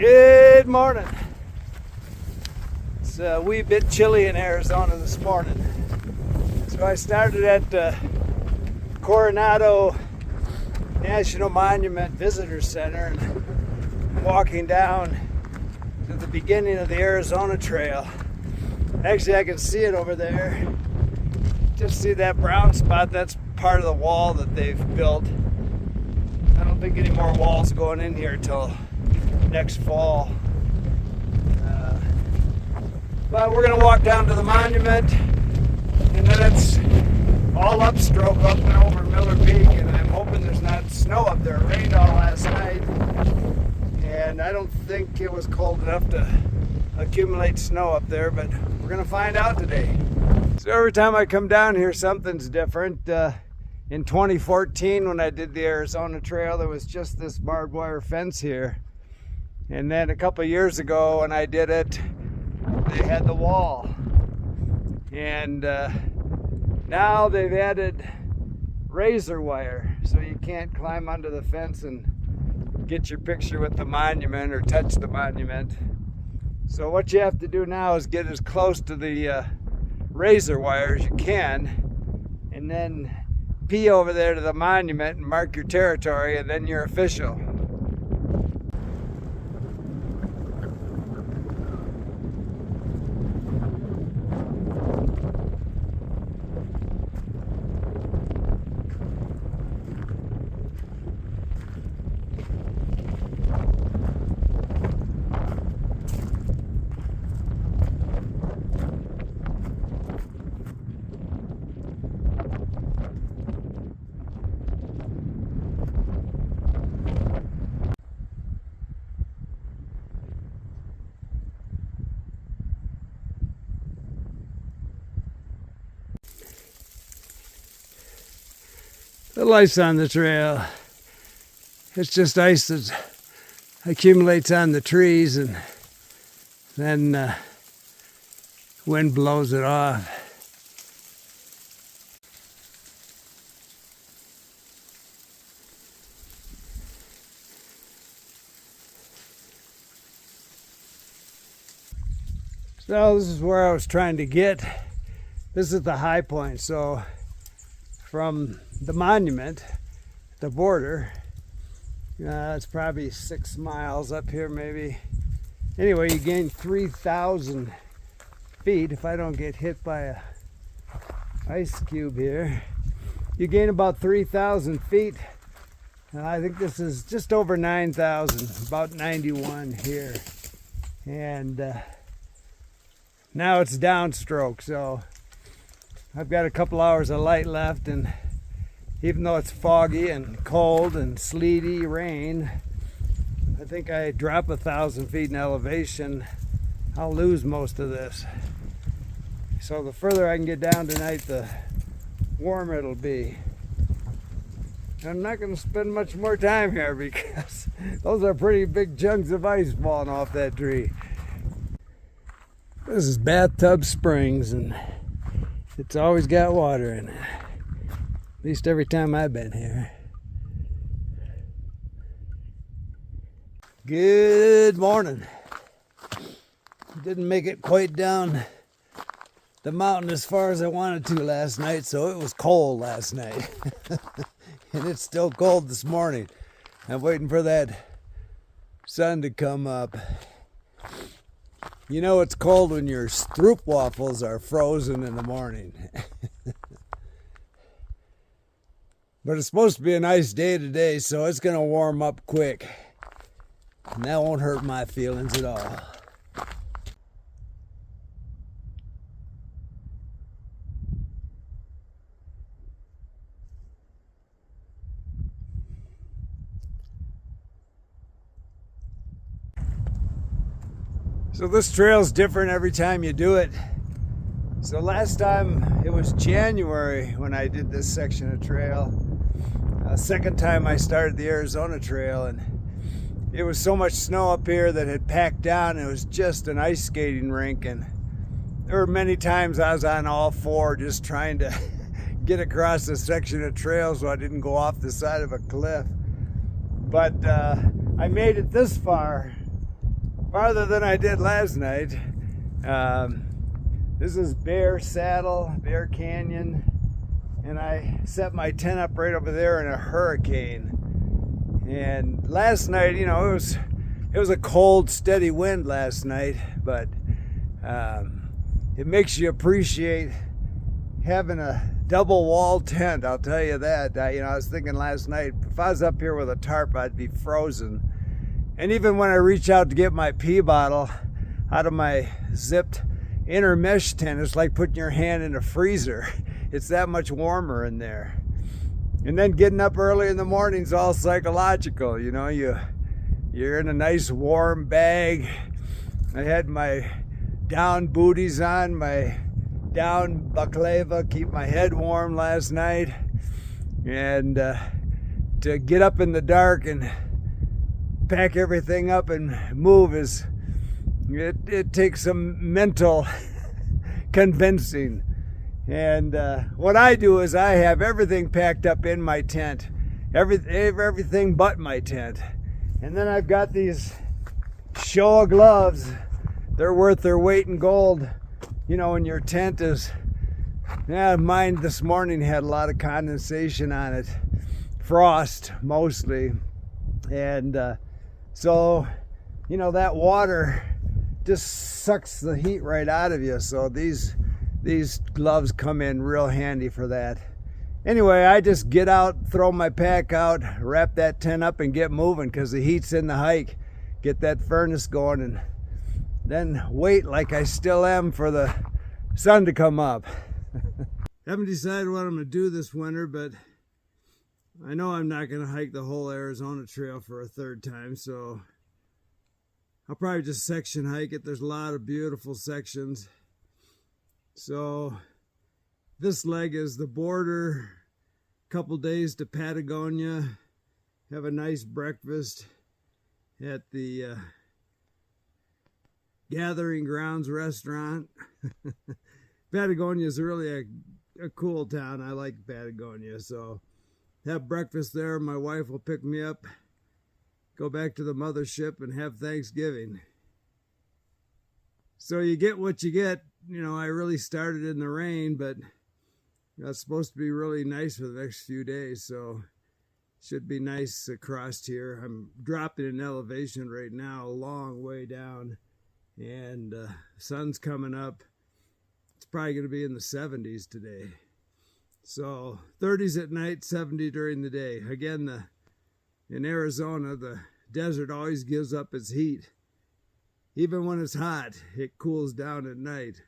Good morning. It's a wee bit chilly in Arizona this morning. So I started at Coronado National Monument Visitor Center and walking down to the beginning of the Arizona Trail. Actually, I can see it over there. Just see that brown spot. That's part of the wall that they've built. I don't think any more walls going in here till next fall. But we're going to walk down to the monument, and then it's all upstroke up and over Miller Peak, and I'm hoping there's not snow up there. It rained all last night, and I don't think it was cold enough to accumulate snow up there, but we're going to find out today. So every time I come down here, something's different. In 2014, when I did the Arizona Trail, there was just this barbed wire fence here. And then a couple of years ago, when I did it, they had the wall. And now they've added razor wire, so you can't climb under the fence and get your picture with the monument or touch the monument. So what you have to do now is get as close to the razor wire as you can, and then pee over there to the monument and mark your territory, and then you're official. The ice on the trail, it's just ice that accumulates on the trees, and then wind blows it off. So this is where I was trying to get. This is the high point, so from the monument, the border, it's probably 6 miles up here maybe. Anyway, you gain 3,000 feet. If I don't get hit by a ice cube here, you gain about 3,000 feet. I think this is just over 9,000, about 91 here. And now it's downstroke, so I've got a couple hours of light left, and even though it's foggy and cold and sleety rain, I think I drop 1,000 feet in elevation, I'll lose most of this. So the further I can get down tonight, the warmer it'll be. I'm not going to spend much more time here because those are pretty big chunks of ice falling off that tree. This is Bathtub Springs, and it's always got water in it. At least every time I've been here. Good morning. Didn't make it quite down the mountain as far as I wanted to last night, so it was cold last night. And it's still cold this morning. I'm waiting for that sun to come up. You know it's cold when your stroopwafels are frozen in the morning. But it's supposed to be a nice day today, so it's going to warm up quick. And that won't hurt my feelings at all. So this trail's different every time you do it. So last time it was January when I did this section of trail. Second time I started the Arizona Trail, and it was so much snow up here that had packed down. It was just an ice skating rink, and there were many times I was on all four just trying to get across this section of trail so I didn't go off the side of a cliff. But I made it this far farther than I did last night. This is Bear Saddle, Bear Canyon, and I set my tent up right over there in a hurricane. And last night, you know, it was a cold, steady wind last night, but it makes you appreciate having a double wall tent, I'll tell you that. You know, I was thinking last night, if I was up here with a tarp, I'd be frozen. And even when I reach out to get my pee bottle out of my zipped inner mesh tent, it's like putting your hand in a freezer. It's that much warmer in there. And then getting up early in the morning is all psychological. You know, you're in a nice warm bag. I had my down booties on, my down baklava, keep my head warm last night. And to get up in the dark and pack everything up and move it takes some mental convincing. And what I do is I have everything packed up in my tent, everything but my tent. And then I've got these Showa gloves. They're worth their weight in gold. You know, when your tent is, mine this morning had a lot of condensation on it, frost mostly. And so, you know, that water just sucks the heat right out of you. So these gloves come in real handy for that. Anyway, I just get out, throw my pack out, wrap that tent up and get moving because the heat's in the hike. Get that furnace going and then wait like I still am for the sun to come up. Haven't decided what I'm going to do this winter, but I know I'm not going to hike the whole Arizona Trail for a third time, so I'll probably just section hike it. There's a lot of beautiful sections. So this leg is the border, couple days to Patagonia, have a nice breakfast at the Gathering Grounds restaurant. Patagonia is really a cool town. I like Patagonia, so have breakfast there. My wife will pick me up, go back to the mothership and have Thanksgiving. So you get what you get. You know, I really started in the rain, but it's supposed to be really nice for the next few days, so should be nice across here. I'm dropping in elevation right now, a long way down, and sun's coming up. It's probably going to be in the 70s today. So 30s at night, 70 during the day. Again, in Arizona, the desert always gives up its heat. Even when it's hot, it cools down at night.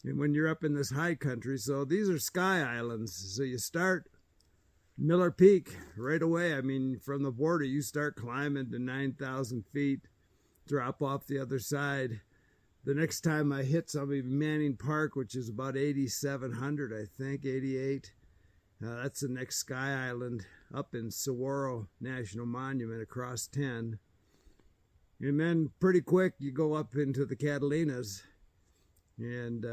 And when you're up in this high country, so these are sky islands. So you start Miller Peak right away. I mean, from the border, you start climbing to 9,000 feet, drop off the other side. The next time I hit something, Manning Park, which is about 8,700, I think, 88. That's the next sky island up in Saguaro National Monument across 10. And then pretty quick, you go up into the Catalinas, and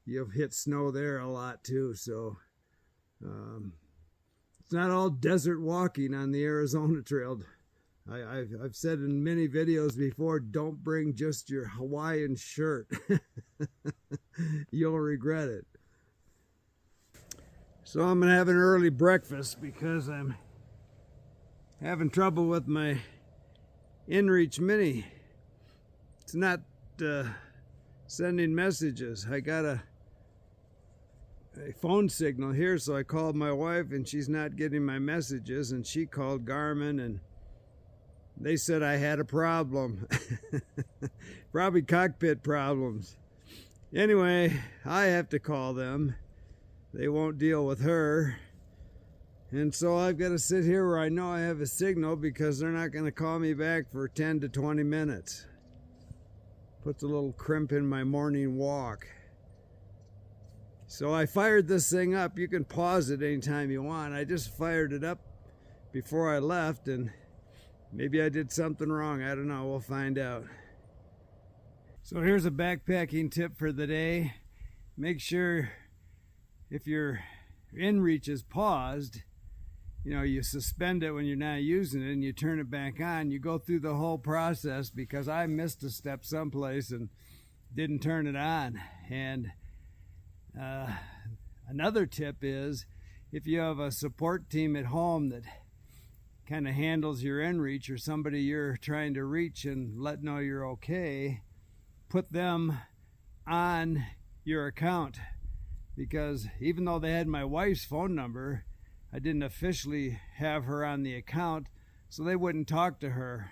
you'll hit snow there a lot too. So it's not all desert walking on the Arizona Trail. I've said in many videos before, don't bring just your Hawaiian shirt. You'll regret it. So I'm going to have an early breakfast because I'm having trouble with my InReach Mini. It's not sending messages. I got a phone signal here, so I called my wife and she's not getting my messages, and she called Garmin and they said I had a problem. Probably cockpit problems. Anyway, I have to call them. They won't deal with her. And so I've got to sit here where I know I have a signal because they're not going to call me back for 10 to 20 minutes. Puts a little crimp in my morning walk. So I fired this thing up. You can pause it anytime you want. I just fired it up before I left, and maybe I did something wrong. I don't know. We'll find out. So here's a backpacking tip for the day. Make sure if your InReach is paused, you suspend it when you're not using it and you turn it back on. You go through the whole process because I missed a step someplace and didn't turn it on. And another tip is if you have a support team at home that kind of handles your inReach or somebody you're trying to reach and let know you're okay, put them on your account, because even though they had my wife's phone number, I didn't officially have her on the account, so they wouldn't talk to her.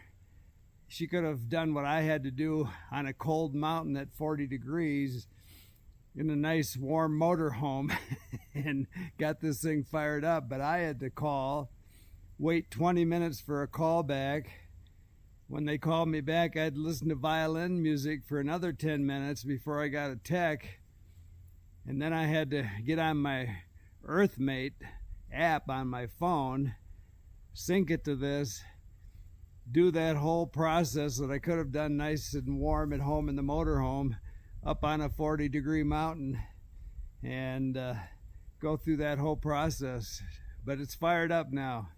She could have done what I had to do on a cold mountain at 40 degrees in a nice warm motorhome and got this thing fired up, but I had to call, wait 20 minutes for a call back. When they called me back, I'd listen to violin music for another 10 minutes before I got a tech. And then I had to get on my EarthMate app on my phone, sync it to this, do that whole process that I could have done nice and warm at home in the motorhome up on a 40-degree mountain, and go through that whole process. But it's fired up now.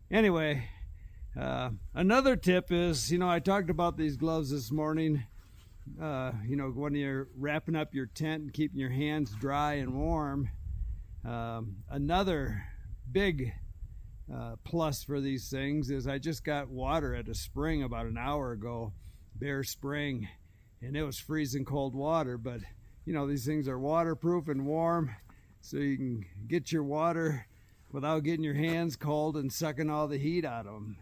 Anyway, another tip is, I talked about these gloves this morning. When you're wrapping up your tent and keeping your hands dry and warm. Another big plus for these things is I just got water at a spring about an hour ago, Bear Spring, and it was freezing cold water. But these things are waterproof and warm, so you can get your water without getting your hands cold and sucking all the heat out of them.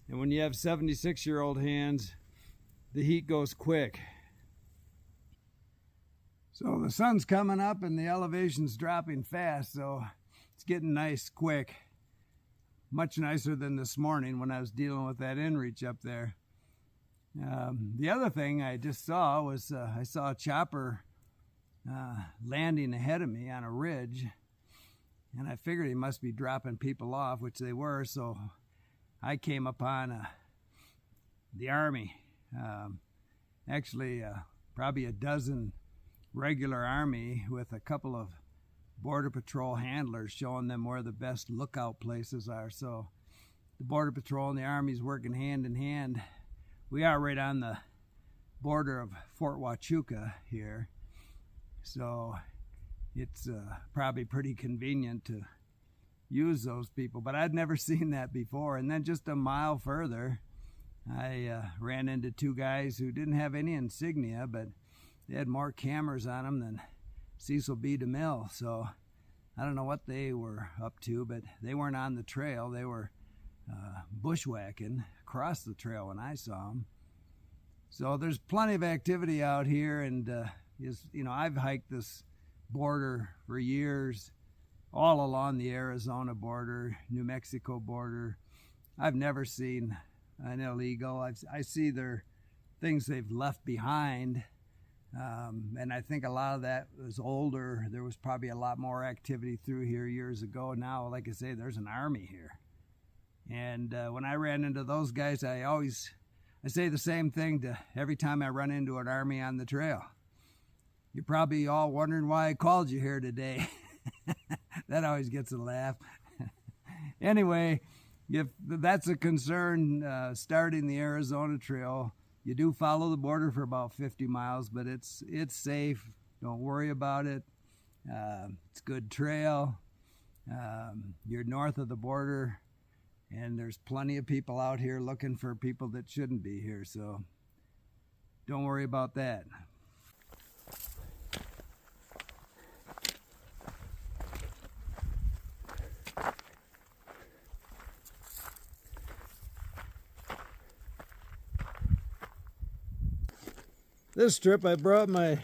And when you have 76-year-old hands, the heat goes quick. So the sun's coming up and the elevation's dropping fast, so it's getting nice quick. Much nicer than this morning when I was dealing with that inReach up there. The other thing I just saw was I saw a chopper landing ahead of me on a ridge, and I figured he must be dropping people off, which they were, so I came upon the Army. Actually, probably a dozen regular Army with a couple of Border Patrol handlers showing them where the best lookout places are. So the Border Patrol and the Army's working hand in hand. We are right on the border of Fort Huachuca here, so it's probably pretty convenient to use those people, but I'd never seen that before. And then just a mile further, I ran into two guys who didn't have any insignia, but they had more cameras on them than Cecil B. DeMille. So I don't know what they were up to, but they weren't on the trail. They were bushwhacking across the trail when I saw them. So there's plenty of activity out here, and I've hiked this border for years, all along the Arizona border, New Mexico border. I've never seen an illegal. I see their things they've left behind, and I think a lot of that was older. There was probably a lot more activity through here years ago. Now, like I say, there's an Army here. And when I ran into those guys, I say the same thing to every time I run into an Army on the trail. You're probably all wondering why I called you here today. That always gets a laugh. Anyway, if that's a concern, starting the Arizona Trail, you do follow the border for about 50 miles, but it's safe. Don't worry about it. It's a good trail. You're north of the border, and there's plenty of people out here looking for people that shouldn't be here, so don't worry about that. This trip I brought my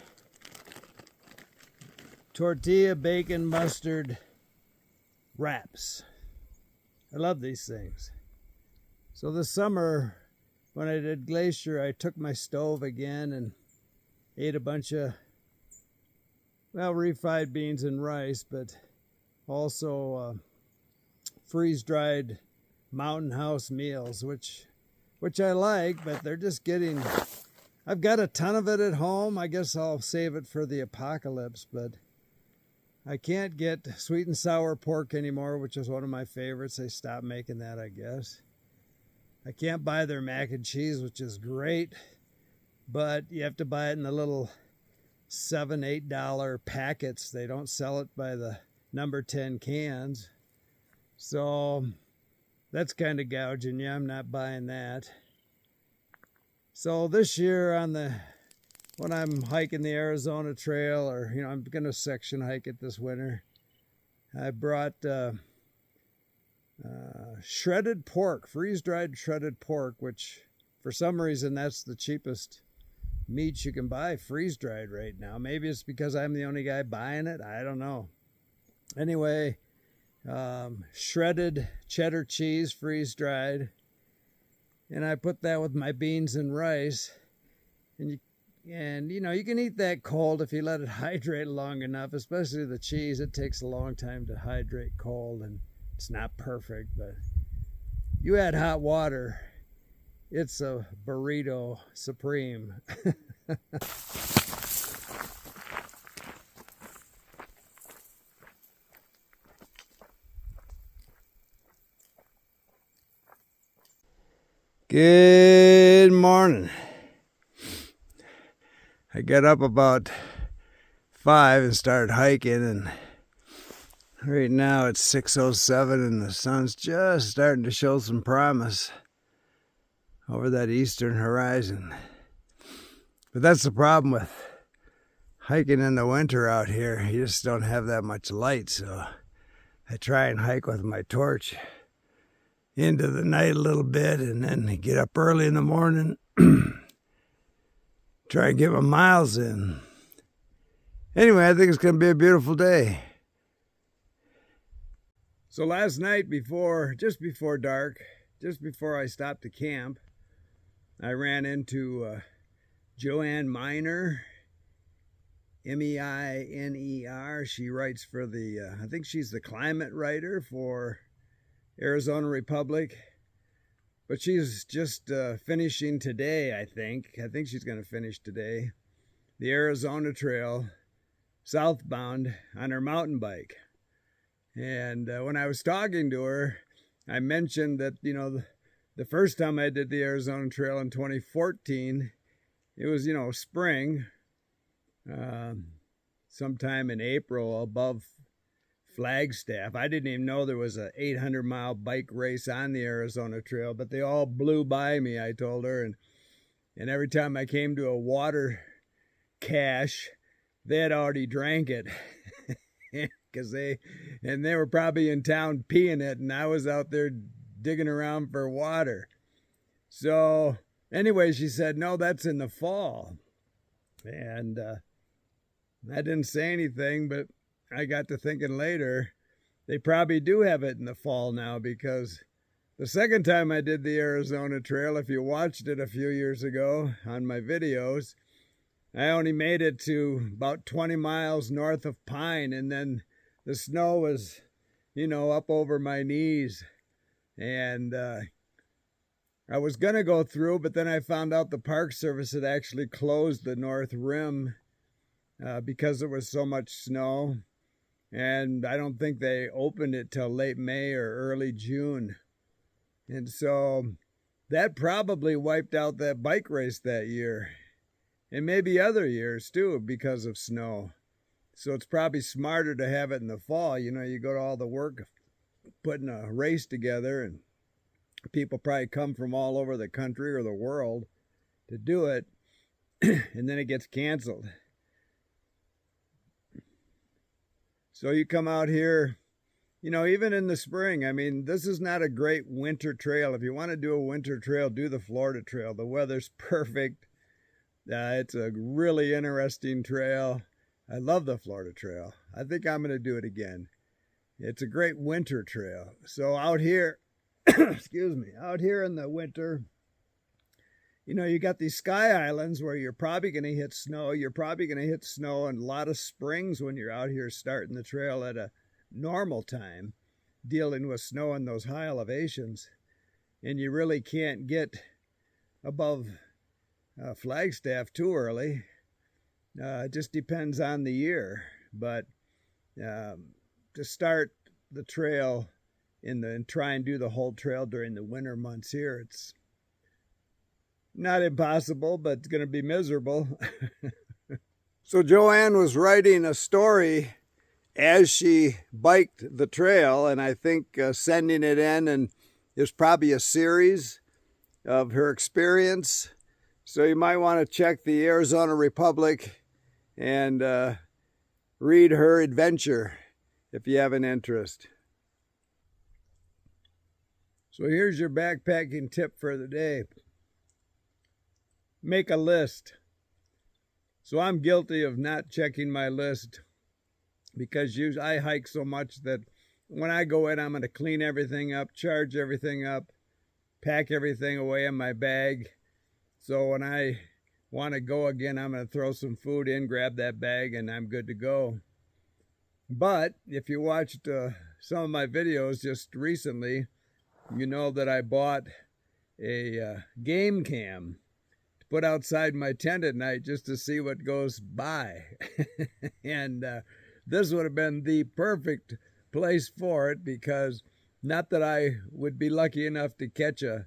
tortilla, bacon, mustard wraps. I love these things. So this summer when I did Glacier, I took my stove again and ate a bunch of, refried beans and rice, but also freeze-dried Mountain House meals, which I like, but they're just getting... I've got a ton of it at home. I guess I'll save it for the apocalypse, but I can't get sweet and sour pork anymore, which is one of my favorites. They stopped making that, I guess. I can't buy their mac and cheese, which is great, but you have to buy it in the little $7, $8 packets. They don't sell it by the number 10 cans. So that's kind of gouging you. I'm not buying that. So this year when I'm hiking the Arizona Trail, or I'm gonna section hike it this winter, I brought shredded pork, freeze-dried shredded pork, which for some reason that's the cheapest meat you can buy freeze-dried right now. Maybe it's because I'm the only guy buying it. I don't know. Anyway, shredded cheddar cheese, freeze-dried, and I put that with my beans and rice, and you can eat that cold if you let it hydrate long enough, especially the cheese. It takes a long time to hydrate cold, and it's not perfect, but you add hot water, it's a burrito supreme. Good morning. I got up about 5 and started hiking, and right now it's 6:07 and the sun's just starting to show some promise over that eastern horizon. But that's the problem with hiking in the winter out here. You just don't have that much light, so I try and hike with my torch into the night a little bit, and then get up early in the morning, try and get my miles in. Anyway, I think it's going to be a beautiful day. So last night, just before dark, just before I stopped to camp, I ran into Joanne Miner, Meiner. She writes for I think she's the climate writer for Arizona Republic, but she's just finishing today, I think. I think she's going to finish today the Arizona Trail southbound on her mountain bike. And when I was talking to her, I mentioned that, the first time I did the Arizona Trail in 2014, it was, spring, sometime in April above Flagstaff. I didn't even know there was a 800-mile bike race on the Arizona Trail, but they all blew by me, I told her. And every time I came to a water cache, they had already drank it. Because they were probably in town peeing it, and I was out there digging around for water. So anyway, she said, no, that's in the fall. And I didn't say anything, but I got to thinking later, they probably do have it in the fall now, because the second time I did the Arizona Trail, if you watched it a few years ago on my videos, I only made it to about 20 miles north of Pine, and then the snow was, up over my knees. And I was going to go through, but then I found out the Park Service had actually closed the north rim because there was so much snow. And I don't think they opened it till late May or early June. And so that probably wiped out that bike race that year. And maybe other years too, because of snow. So it's probably smarter to have it in the fall. You go to all the work of putting a race together, and people probably come from all over the country or the world to do it, and then it gets canceled. So you come out here, even in the spring. I mean, this is not a great winter trail. If you want to do a winter trail, do the Florida Trail. The weather's perfect. It's a really interesting trail. I love the Florida Trail. I think I'm going to do it again. It's a great winter trail. So out here, excuse me, out here in the winter, you got these sky islands where you're probably going to hit snow. You're probably going to hit snow and a lot of springs when you're out here starting the trail at a normal time, dealing with snow in those high elevations. And you really can't get above Flagstaff too early. It just depends on the year. But to start the trail and try and do the whole trail during the winter months here. It's not impossible, but it's going to be miserable. So Joanne was writing a story as she biked the trail, and I think sending it in, and there's probably a series of her experience. So you might want to check the Arizona Republic and read her adventure if you have an interest. So here's your backpacking tip for the day. Make a list. So I'm guilty of not checking my list because I hike so much that when I go in, I'm going to clean everything up, charge everything up, pack everything away in my bag. So when I want to go again, I'm going to throw some food in, grab that bag, and I'm good to go. But if you watched some of my videos just recently, you know that I bought a game cam to put outside my tent at night just to see what goes by. And this would have been the perfect place for it, because not that I would be lucky enough to catch a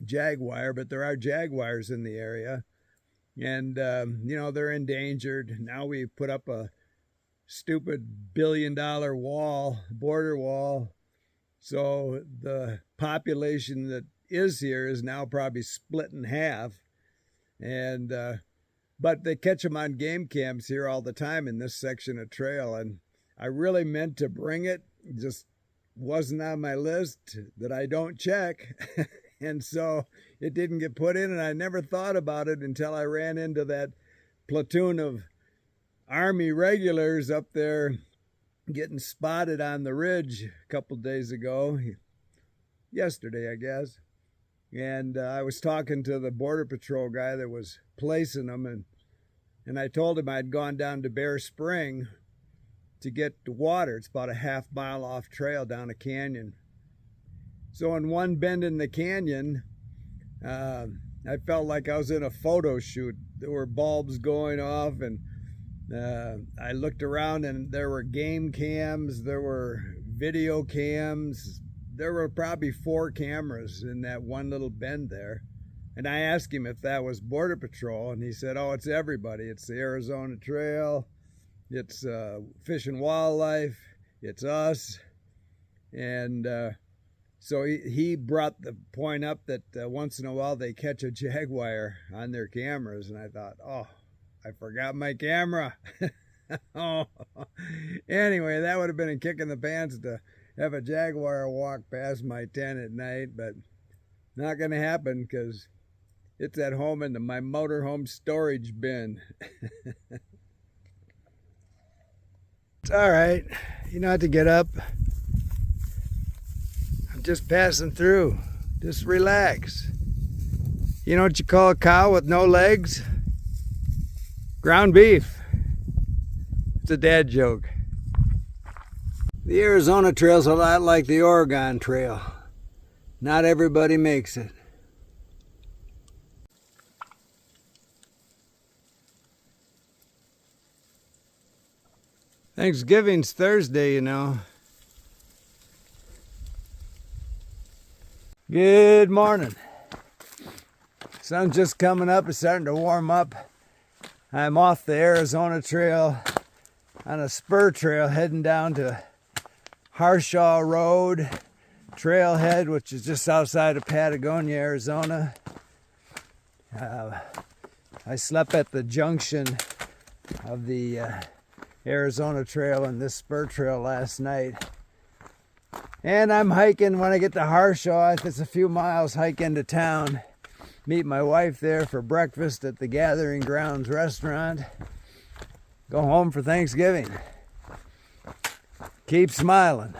jaguar, but there are jaguars in the area. And, you know, they're endangered. Now we put up a stupid billion-dollar wall, border wall. So the population that is here is now probably split in half. And but they catch them on game cams here all the time in this section of trail. And I really meant to bring it. It just wasn't on my list that I don't check. And so it didn't get put in, and I never thought about it until I ran into that platoon of Army regulars up there getting spotted on the ridge a couple days ago, yesterday, I guess. And I was talking to the Border Patrol guy that was placing them, and I told him I'd gone down to Bear Spring to get water. It's about a half-mile off trail down a canyon. So in one bend in the canyon, I felt like I was in a photo shoot. There were bulbs going off, and I looked around, and there were game cams, there were video cams. There were probably 4 cameras in that one little bend there. And I asked him if that was Border Patrol, and he said, oh, it's everybody. It's the Arizona Trail, it's Fish and Wildlife, it's us. And so he brought the point up that once in a while they catch a jaguar on their cameras. And I thought, oh, I forgot my camera. Oh. Anyway, that would have been a kick in the pants to have a jaguar walk past my tent at night, but not going to happen because it's at home in my motorhome storage bin. It's all right. You don't have to get up. I'm just passing through. Just relax. You know what you call a cow with no legs? Ground beef. It's a dad joke. The Arizona Trail's a lot like the Oregon Trail. Not everybody makes it. Thanksgiving's Thursday, you know. Good morning. Sun's just coming up. It's starting to warm up. I'm off the Arizona Trail on a spur trail heading down to Harshaw Road trailhead, which is just outside of Patagonia, Arizona. I slept at the junction of the Arizona Trail and this spur trail last night. And I'm hiking when I get to Harshaw. It's a few miles hike into town. Meet my wife there for breakfast at the Gathering Grounds restaurant. Go home for Thanksgiving. Keep smiling.